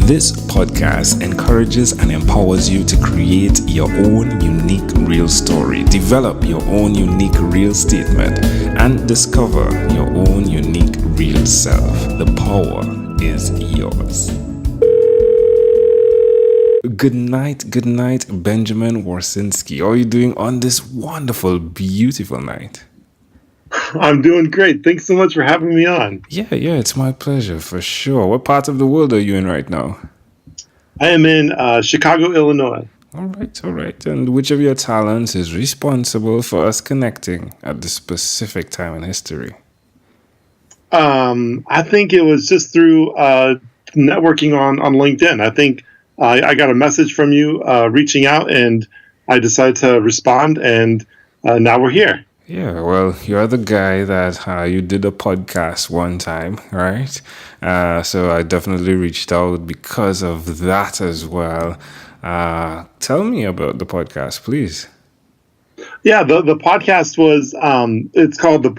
This podcast encourages and empowers you to create your own unique real story, develop your own unique real statement, and discover your own unique real self. The power is yours. Good night, Benjamin Warsinske. How are you doing on this wonderful, beautiful night? I'm doing great. Thanks so much for having me on. Yeah, it's my pleasure for sure. What part of the world are you in right now? I am in Chicago, Illinois. All right. And which of your talents is responsible for us connecting at this specific time in history? I think it was just through networking on LinkedIn. I think I got a message from you reaching out, and I decided to respond, and now we're here. Yeah, well, you're the guy that you did a podcast one time, right? So I definitely reached out because of that as well. Tell me about the podcast, please. Yeah, the podcast was it's called the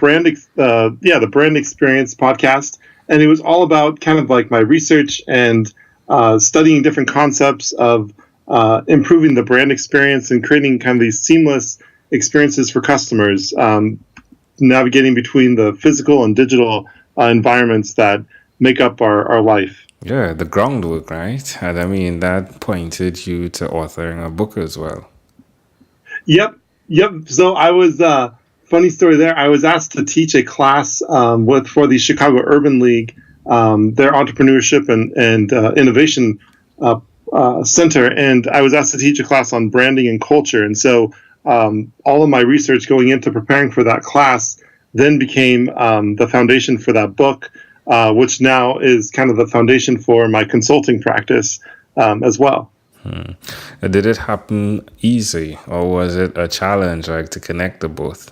the Brand Experience podcast, and it was all about kind of like my research and studying different concepts of improving the brand experience and creating kind of these seamless experiences for customers, navigating between the physical and digital environments that make up our life. Yeah, the GroundWork, right? And I mean, that pointed you to authoring a book as well. Yep. So I was, funny story there, I was asked to teach a class for the Chicago Urban League, their entrepreneurship and innovation center, and I was asked to teach a class on branding and culture. And so all of my research going into preparing for that class then became the foundation for that book, which now is kind of the foundation for my consulting practice as well. Did it happen easy, or was it a challenge, like to connect the both?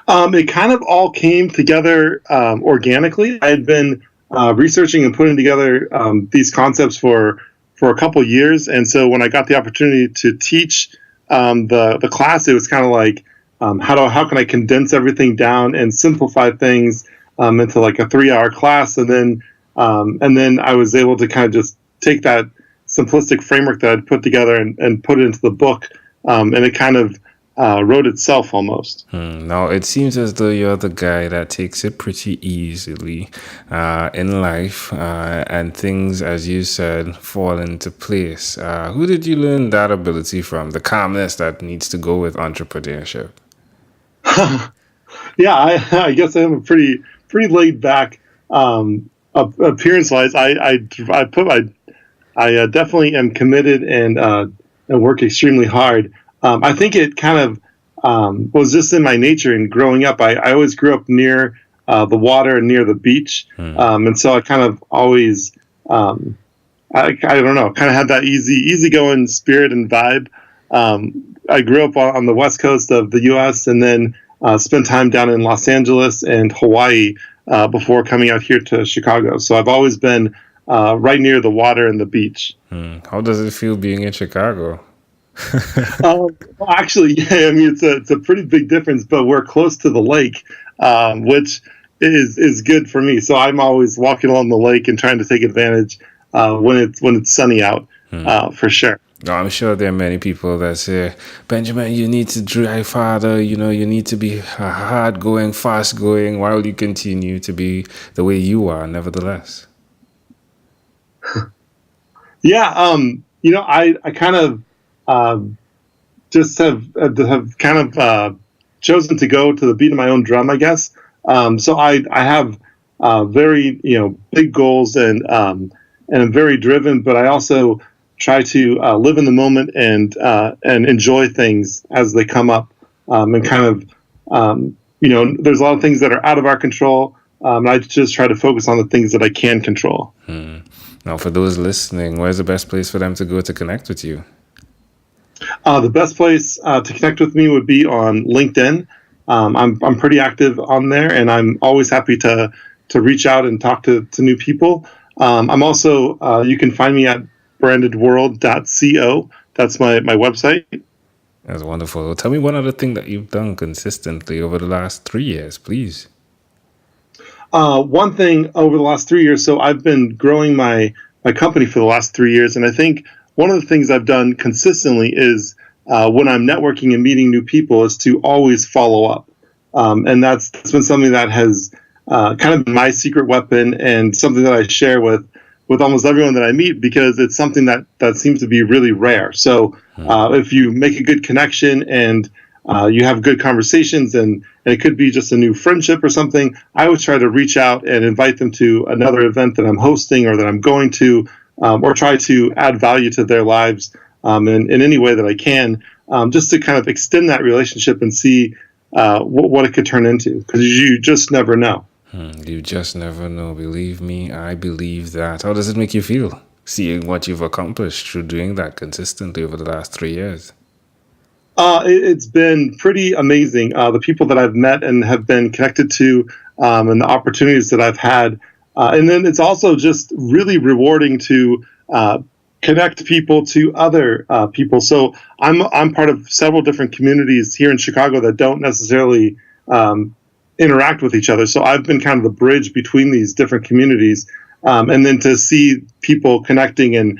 It kind of all came together organically. I had been researching and putting together these concepts for a couple years, and so when I got the opportunity to teach the class, it was kind of like how can I condense everything down and simplify things into like a 3-hour class, and then I was able to kind of just take that simplistic framework that I'd put together and put it into the book, and it kind of wrote itself almost. Now, it seems as though you're the guy that takes it pretty easily in life, and things, as you said, fall into place. Who did you learn that ability from, the calmness that needs to go with entrepreneurship? Yeah, I guess I am a pretty laid back appearance wise. I definitely am committed and work extremely hard. I think it kind of was just in my nature. And growing up, I always grew up near the water and near the beach, and so I kind of always, I don't know, kind of had that easygoing spirit and vibe. I grew up on the west coast of the U.S. and then spent time down in Los Angeles and Hawaii before coming out here to Chicago. So I've always been right near the water and the beach. How does it feel being in Chicago? Well, actually, yeah, I mean it's a pretty big difference, but we're close to the lake, which is good for me. So I'm always walking along the lake and trying to take advantage when it's sunny out, for sure. I'm sure there are many people that say, Benjamin, you need to drive harder. You need to be hard going, fast going, while you continue to be the way you are, nevertheless. Yeah, I kind of just have kind of chosen to go to the beat of my own drum, I guess. So I have very big goals and I'm very driven, but I also try to live in the moment and enjoy things as they come up, and kind of there's a lot of things that are out of our control. I just try to focus on the things that I can control. Now, for those listening, where's the best place for them to go to connect with you? The best place to connect with me would be on LinkedIn. I'm pretty active on there, and I'm always happy to reach out and talk to new people. I'm also you can find me at brandedworld.co. That's my website. That's wonderful. Well, tell me one other thing that you've done consistently over the last 3 years, please. One thing over the last 3 years, so I've been growing my company for the last 3 years. And I think one of the things I've done consistently is when I'm networking and meeting new people is to always follow up. And that's been something that has kind of been my secret weapon and something that I share with almost everyone that I meet, because it's something that seems to be really rare. So if you make a good connection and you have good conversations, and it could be just a new friendship or something, I always try to reach out and invite them to another event that I'm hosting or that I'm going to, or try to add value to their lives in any way that I can, just to kind of extend that relationship and see what it could turn into, because you just never know. You just never know. Believe me, I believe that. How does it make you feel, seeing what you've accomplished through doing that consistently over the last 3 years? It's been pretty amazing. The people that I've met and have been connected to, and the opportunities that I've had. And then it's also just really rewarding to connect people to other people. So I'm part of several different communities here in Chicago that don't necessarily interact with each other. So I've been kind of the bridge between these different communities, and then to see people connecting and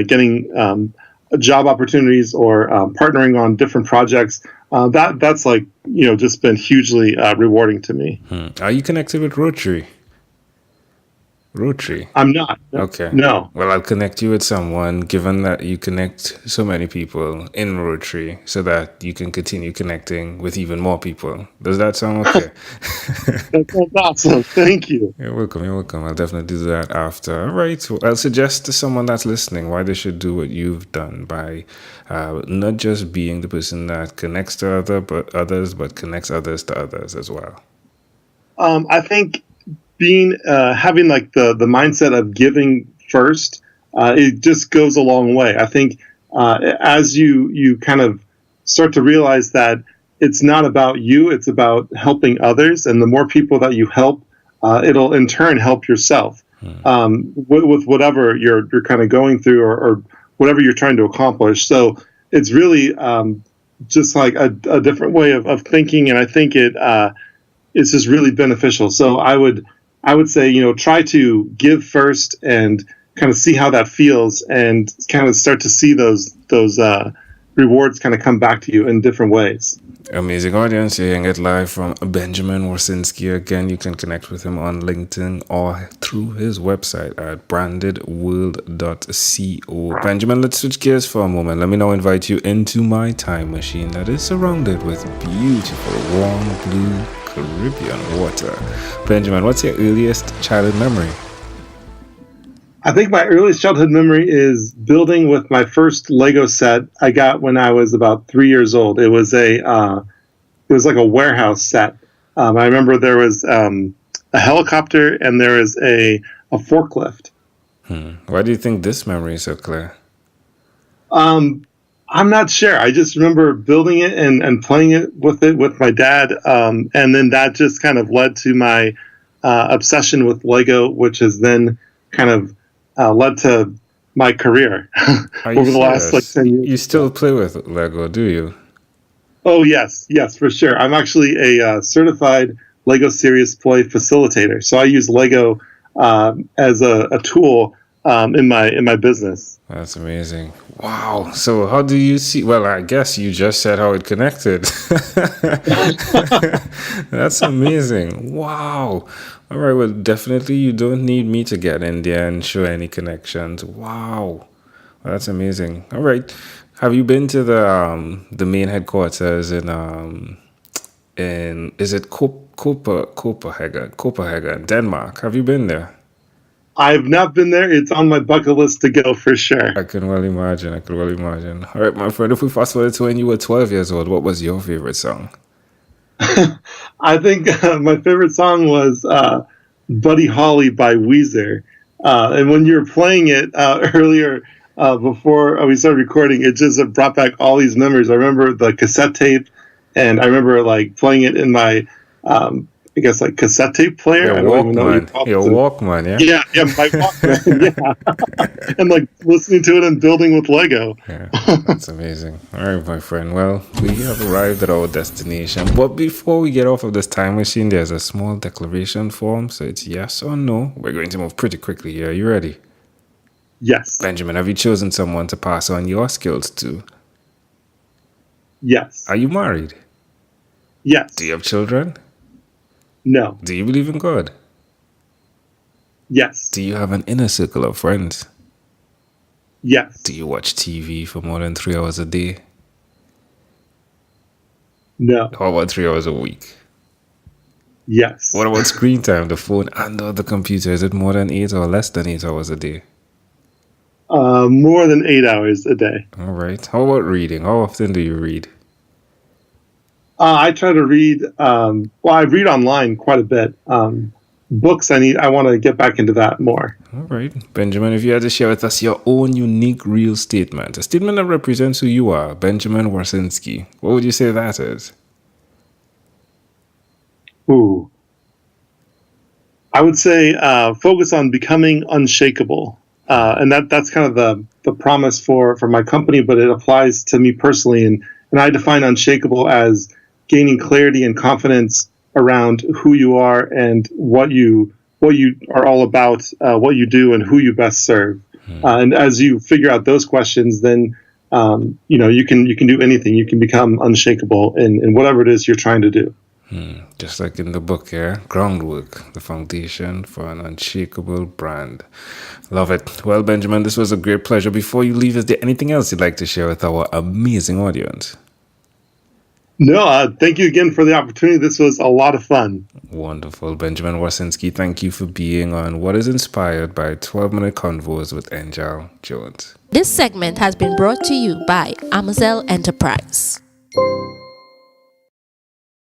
getting job opportunities or partnering on different projects, that's like, just been hugely rewarding to me. Are you connected with Rotary? I'm not. Okay. No. Well, I'll connect you with someone, given that you connect so many people in Rotary, so that you can continue connecting with even more people. Does that sound okay? That sounds awesome. Thank you. You're welcome. I'll definitely do that after. All right. Well, I'll suggest to someone that's listening why they should do what you've done by not just being the person that connects to others, but connects others to others as well. I think having like the mindset of giving first, it just goes a long way. I think as you kind of start to realize that it's not about you, it's about helping others, and the more people that you help, it'll in turn help yourself with whatever you're kind of going through or whatever you're trying to accomplish. So it's really just like a different way of thinking, and I think it's just really beneficial. So I would say, try to give first and kind of see how that feels, and kind of start to see those rewards kind of come back to you in different ways. Amazing audience. You're hearing it live from Benjamin Warsinske. Again, you can connect with him on LinkedIn or through his website at brandedworld.co. Benjamin, let's switch gears for a moment. Let me now invite you into my time machine that is surrounded with beautiful, warm, blue Caribbean water. Benjamin, what's your earliest childhood memory? I think my earliest childhood memory is building with my first Lego set I got when I was about 3 years old. It was like a warehouse set. I remember there was a helicopter and there was a forklift. Why do you think this memory is so clear? I'm not sure. I just remember building it and playing it with my dad. And then that just kind of led to my obsession with Lego, which has then kind of led to my career over the last 10 years. You still play with Lego, do you? Oh, yes, for sure. I'm actually a certified Lego Serious Play facilitator. So I use Lego as a tool in my business. That's amazing. Wow. So how do you see? Well, I guess you just said how it connected. That's amazing. Wow. All right. Well, definitely you don't need me to get in there and show any connections. Wow. Well, that's amazing. All right. Have you been to the main headquarters in is it Copenhagen, Denmark? Have you been there? I've not been there. It's on my bucket list to go for sure. I can well imagine. All right, my friend, if we fast forward to when you were 12 years old, what was your favorite song? I think my favorite song was Buddy Holly by Weezer. And when you were playing it earlier, before we started recording, it just brought back all these memories. I remember the cassette tape, and I remember like playing it in my I guess like cassette tape player. Your Walkman, yeah? Yeah, my Walkman, yeah. And like listening to it and building with Lego. Yeah, that's amazing. All right, my friend. Well, we have arrived at our destination. But before we get off of this time machine, there's a small declaration form. So it's yes or no. We're going to move pretty quickly here. Are you ready? Yes. Benjamin, have you chosen someone to pass on your skills to? Yes. Are you married? Yes. Do you have children? No. Do you believe in God? Yes. Do you have an inner circle of friends? Yes. Do you watch TV for more than 3 hours a day? No. How about 3 hours a week? Yes. What about screen time, the phone and or the computer? Is it more than 8 or less than 8 hours a day? More than 8 hours a day. All right. How about reading? How often do you read? I try to read. I read online quite a bit. Books. I want to get back into that more. All right. Benjamin, if you had to share with us your own unique real statement, a statement that represents who you are, Benjamin Warsinske, what would you say that is? Ooh. I would say focus on becoming unshakable. And that's kind of the promise for my company, but it applies to me personally. And I define unshakable as gaining clarity and confidence around who you are and what you are all about, what you do, and who you best serve. And as you figure out those questions, then you can do anything. You can become unshakable in whatever it is you're trying to do. Just like in the book here, GroundWork, the foundation for an unshakable brand. Love it. Well, Benjamin, this was a great pleasure. Before you leave, is there anything else you'd like to share with our amazing audience? No, thank you again for the opportunity. This was a lot of fun. Wonderful. Benjamin Warsinske, thank you for being on What is Inspired by 12-Minute Convos with Angel Jones. This segment has been brought to you by Amazel Enterprise.